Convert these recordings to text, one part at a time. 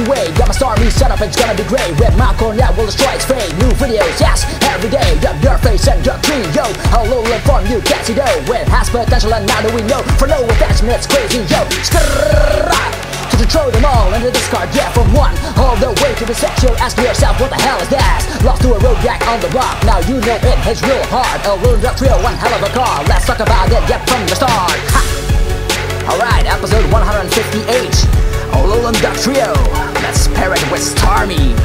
your way. Got my Starmie set up, it's gonna be great. With my Coronet will destroy its fate. New videos, yes, every day. Up your face and your trio. Alolan from you can't see though. With has potential and now that we know. For no attachment, it's crazy, yo. To throw them all into the discard, yeah, from one all the way to the section. Ask yourself, what the hell is that? Lost to a road jack on the block, now you know it hits real hard. Alolan Dutrio, one hell of a car. Let's talk about it, get from the start. Alright, episode 158, Alolan Dutrio. Let's pair it with Starmie.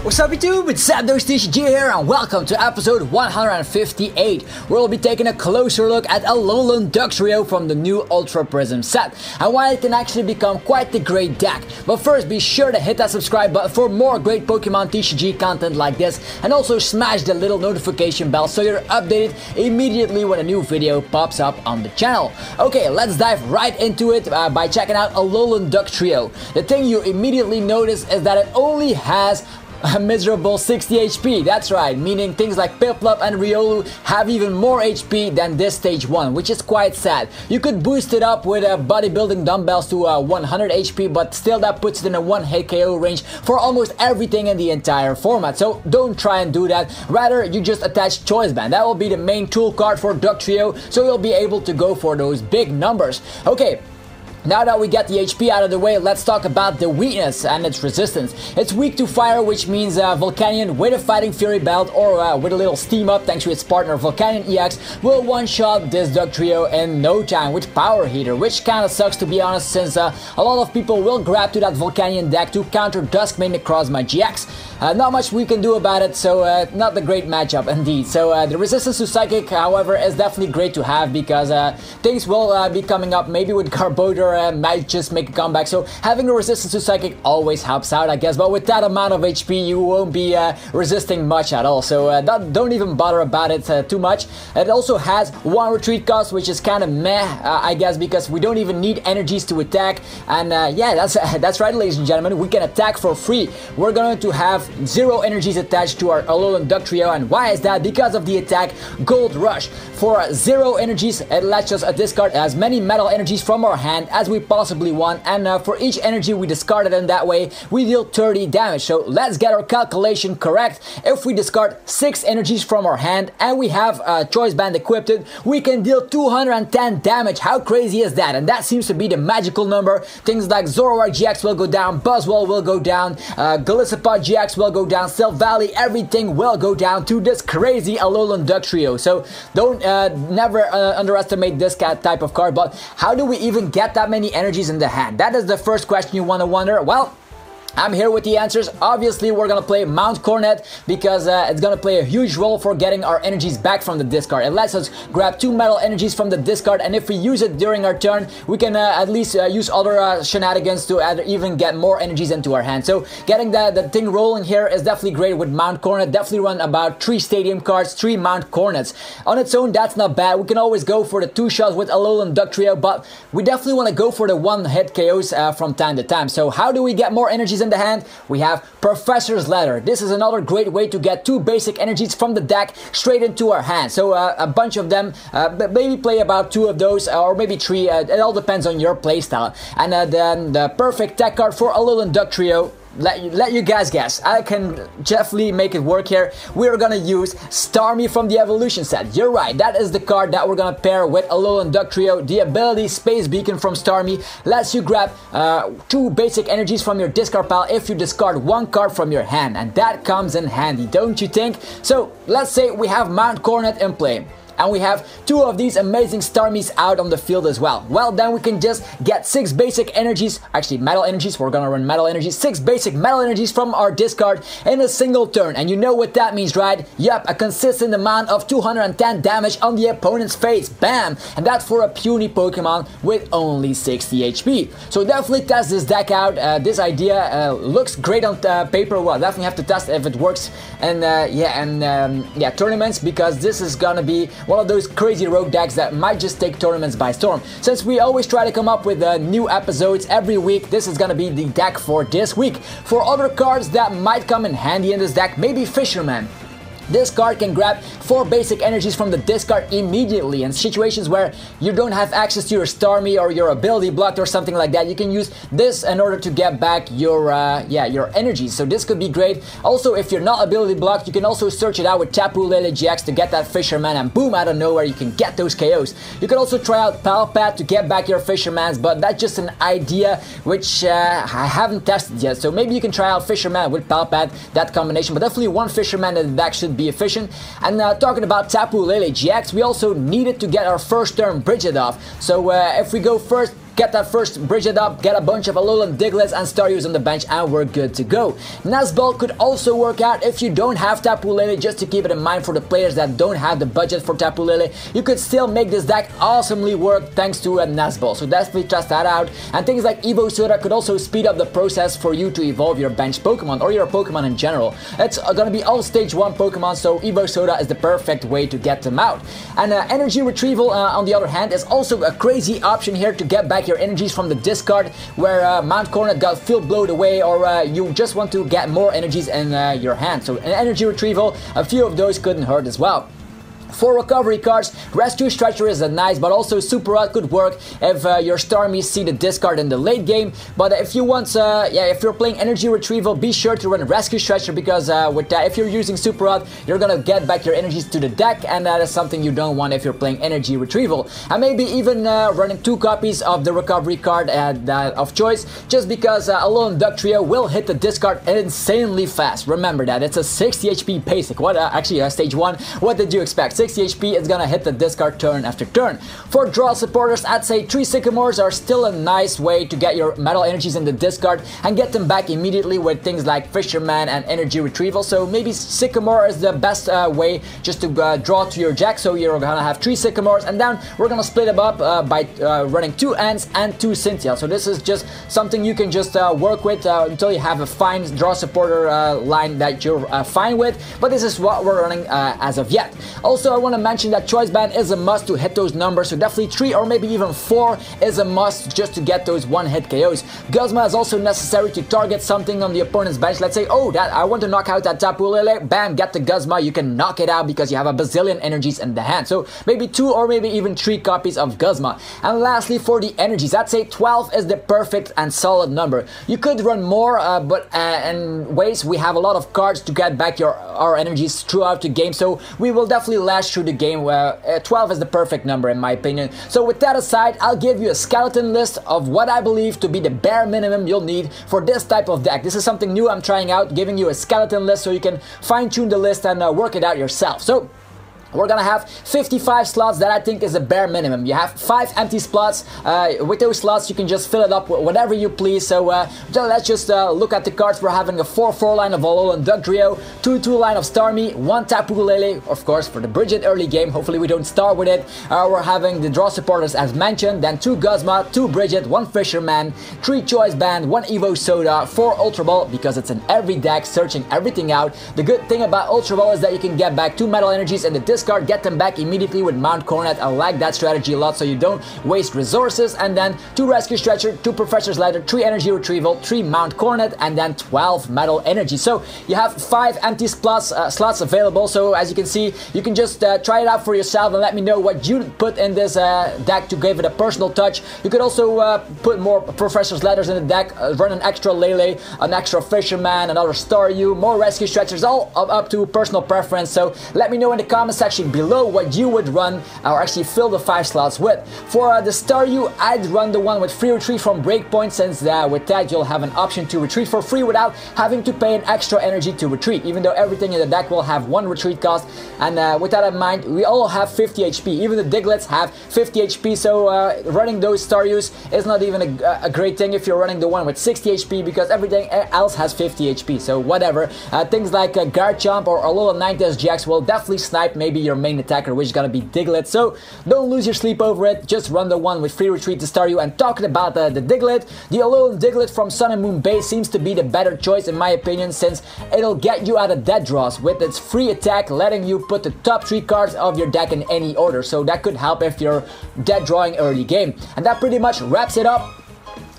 What's up YouTube, it's TCG here and welcome to episode 158, where we'll be taking a closer look at Alolan Dutrio from the new Ultra Prism set and why it can actually become quite the great deck. But first, be sure to hit that subscribe button for more great Pokemon TCG content like this, and also smash the little notification bell so you're updated immediately when a new video pops up on the channel. Okay, let's dive right into it by checking out Alolan Dugtrio. The thing you immediately notice is that it only has a miserable 60 HP, that's right, meaning things like Piplup and Riolu have even more HP than this stage 1, which is quite sad. You could boost it up with bodybuilding dumbbells to 100 HP, but still that puts it in a 1-hit KO range for almost everything in the entire format, so don't try and do that. Rather, you just attach Choice Band. That will be the main tool card for Dugtrio, so you'll be able to go for those big numbers. Okay. Now that we get the HP out of the way, let's talk about the weakness and its resistance. It's weak to fire, which means Volcanion with a Fighting Fury belt or with a little steam up thanks to its partner Volcanion EX will one-shot this Dugtrio in no time with Power Heater, which kinda sucks to be honest, since a lot of people will grab to that Volcanion deck to counter Duskmane Necrozma GX. Not much we can do about it, so not the great matchup indeed. So the resistance to Psychic, however, is definitely great to have because things will be coming up maybe with Garbodor might just make a comeback, so having a resistance to Psychic always helps out, I guess, but with that amount of HP you won't be resisting much at all, so don't even bother about it too much. It also has one retreat cost, which is kind of meh, I guess, because we don't even need energies to attack, and yeah, that's right, ladies and gentlemen, we can attack for free. We're going to have 0 energies attached to our Alolan Dugtrio, and why is that? Because of the attack Gold Rush. For 0 energies, it lets us discard as many metal energies from our hand as we possibly want, and for each energy we discarded in that way, we deal 30 damage. So let's get our calculation correct. If we discard 6 energies from our hand and we have Choice Band equipped, we can deal 210 damage. How crazy is that? And that seems to be the magical number. Things like Zoroark GX will go down, Buzzwole will go down, Golisopod GX will go down, Silvally, everything will go down to this crazy Alolan Dugtrio. So don't never underestimate this type of card. But how do we even get that many energies in the hand? That is the first question you want to wonder. Well, I'm here with the answers. Obviously, we're gonna play Mount Coronet because it's gonna play a huge role for getting our energies back from the discard. It lets us grab 2 metal energies from the discard, and if we use it during our turn, we can at least use other shenanigans to even get more energies into our hand. So getting the thing rolling here is definitely great with Mount Coronet. Definitely run about 3 stadium cards, 3 Mount Coronets. On its own, that's not bad. We can always go for the 2 shots with Alolan Dugtrio, but we definitely want to go for the 1-hit KOs from time to time. So how do we get more energies in the hand? We have Professor's Letter. This is another great way to get 2 basic energies from the deck straight into our hand. So a bunch of them, maybe play about 2 of those or maybe 3. It all depends on your playstyle. And then the perfect tech card for Alolan Dugtrio. Let you guys guess. I can definitely make it work here. We're gonna use Starmie from the Evolution set. You're right, that is the card that we're gonna pair with Alolan Dugtrio. The ability Space Beacon from Starmie lets you grab 2 basic energies from your discard pile if you discard 1 card from your hand, and that comes in handy, don't you think? So let's say we have Mount Coronet in play, and we have 2 of these amazing Starmies out on the field as well. Well, then we can just get 6 basic energies, actually metal energies, we're gonna run metal energies, 6 basic metal energies from our discard in a single turn. And you know what that means, right? Yup, a consistent amount of 210 damage on the opponent's face. Bam! And that's for a puny Pokemon with only 60 HP. So definitely test this deck out. This idea looks great on paper. Well, definitely have to test if it works. And yeah, tournaments, because this is gonna be one of those crazy rogue decks that might just take tournaments by storm. Since we always try to come up with new episodes every week, this is gonna be the deck for this week. For other cards that might come in handy in this deck, maybe Fisherman. this card can grab 4 basic energies from the discard immediately. In situations where you don't have access to your Starmie or your ability blocked or something like that, you can use this in order to get back your energies. So this could be great. Also, if you're not ability blocked, you can also search it out with Tapu Lele-GX to get that Fisherman, and boom, out of nowhere you can get those KOs. You can also try out Palpat to get back your Fishermans, but that's just an idea which I haven't tested yet. So maybe you can try out Fisherman with Palpat, that combination, but definitely one Fisherman in the deck should be efficient. And talking about Tapu Lele-GX, we also needed to get our first turn Bridget off. So if we go first, get that first Bridget up, get a bunch of Alolan Digletts and Staryus on the bench, and we're good to go. Nazball could also work out if you don't have Tapu Lele, just to keep it in mind for the players that don't have the budget for Tapu Lele. You could still make this deck awesomely work thanks to a Nazball, so definitely test that out. And things like Evosoda could also speed up the process for you to evolve your bench Pokemon, or your Pokemon in general. It's gonna be all stage 1 Pokemon, so Evosoda is the perfect way to get them out. And Energy Retrieval, on the other hand, is also a crazy option here to get back your energies from the discard, where Mount Coronet got full blowed away, or you just want to get more energies in your hand. So an Energy Retrieval, a few of those couldn't hurt as well. For recovery cards, Rescue Stretcher is a nice, but also Super Rod could work if your Starmies see the discard in the late game. But if you want, if you're playing Energy Retrieval, be sure to run Rescue Stretcher, because with that, if you're using Super Rod, you're gonna get back your energies to the deck, and that is something you don't want if you're playing Energy Retrieval. And maybe even running 2 copies of the recovery card of choice, just because Alolan Dutrio will hit the discard insanely fast. Remember that, it's a 60 HP basic. What actually stage 1, what did you expect? 60 HP is gonna hit the discard turn after turn. For draw supporters, I'd say 3 Sycamores are still a nice way to get your metal energies in the discard and get them back immediately with things like Fisherman and Energy Retrieval. So maybe Sycamore is the best way just to draw to your deck. So you're gonna have 3 Sycamores, and then we're gonna split them up by running 2 Ants and 2 Cynthia. So this is just something you can just work with until you have a fine draw supporter line that you're fine with. But this is what we're running as of yet. Also, I want to mention that Choice Band is a must to hit those numbers, so definitely 3 or maybe even 4 is a must just to get those one-hit KOs. Guzma is also necessary to target something on the opponent's bench. Let's say, oh, that I want to knock out that Tapu Lele, bam, get the Guzma, you can knock it out because you have a bazillion energies in the hand. So maybe 2 or maybe even 3 copies of Guzma. And lastly, for the energies, I'd say 12 is the perfect and solid number. You could run more, but in ways we have a lot of cards to get back our energies throughout the game, so we will definitely last through the game. Where 12 is the perfect number in my opinion. So with that aside, I'll give you a skeleton list of what I believe to be the bare minimum you'll need for this type of deck. This is something new I'm trying out, giving you a skeleton list so you can fine-tune the list and work it out yourself. So we're gonna have 55 slots that I think is a bare minimum. You have 5 empty slots. With those slots, you can just fill it up with whatever you please. So let's just look at the cards. We're having a 4-4 line of Alolan Dugtrio, 2-2 line of Starmie, 1 Tapu Lele, of course, for the Bridget early game. Hopefully we don't start with it. We're having the draw supporters as mentioned, then 2 Guzma, 2 Bridget, 1 Fisherman, 3 Choice Band, 1 Evosoda, 4 Ultra Ball, because it's in every deck, searching everything out. The good thing about Ultra Ball is that you can get back 2 metal energies in the discard, get them back immediately with Mount Coronet. I like that strategy a lot, so you don't waste resources. And then 2 Rescue Stretcher, 2 Professor's Ladder, 3 Energy Retrieval, 3 Mount Coronet, and then 12 metal energy. So you have 5 empty slots available. So as you can see, you can just try it out for yourself and let me know what you put in this deck to give it a personal touch. You could also put more Professor's Ladders in the deck, run an extra Lele, an extra Fisherman, another Staryu, more Rescue Stretchers, all up to personal preference. So let me know in the comment section below what you would run or actually fill the 5 slots with. For the Staryu, I'd run the one with free retreat from Breakpoint, since with that you'll have an option to retreat for free without having to pay an extra energy to retreat, even though everything in the deck will have 1 retreat cost. And with that in mind, we all have 50 HP, even the Digletts have 50 HP, so running those Staryus is not even a great thing if you're running the one with 60 HP, because everything else has 50 HP, so whatever. Things like Garchomp or Alolan Dugtrio GX will definitely snipe maybe your main attacker, which is gonna be Diglett, so don't lose your sleep over it. Just run the one with free retreat to Staryu. And talking about the Diglett, the Alolan Diglett from Sun and Moon base seems to be the better choice in my opinion, since it'll get you out of dead draws with its free attack, letting you put the top 3 cards of your deck in any order, so that could help if you're dead drawing early game. And that pretty much wraps it up.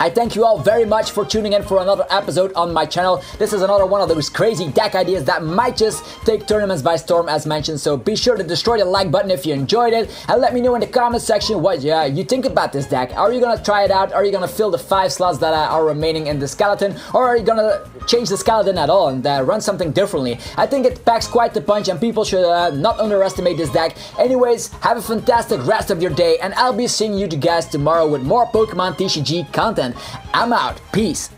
I thank you all very much for tuning in for another episode on my channel. This is another one of those crazy deck ideas that might just take tournaments by storm as mentioned, so be sure to destroy the like button if you enjoyed it, and let me know in the comment section what you think about this deck. Are you gonna try it out? Are you gonna fill the 5 slots that are remaining in the skeleton, or are you gonna change the skeleton at all and run something differently? I think it packs quite the punch and people should not underestimate this deck. Anyways, have a fantastic rest of your day, and I'll be seeing you guys tomorrow with more Pokemon TCG content. I'm out. Peace.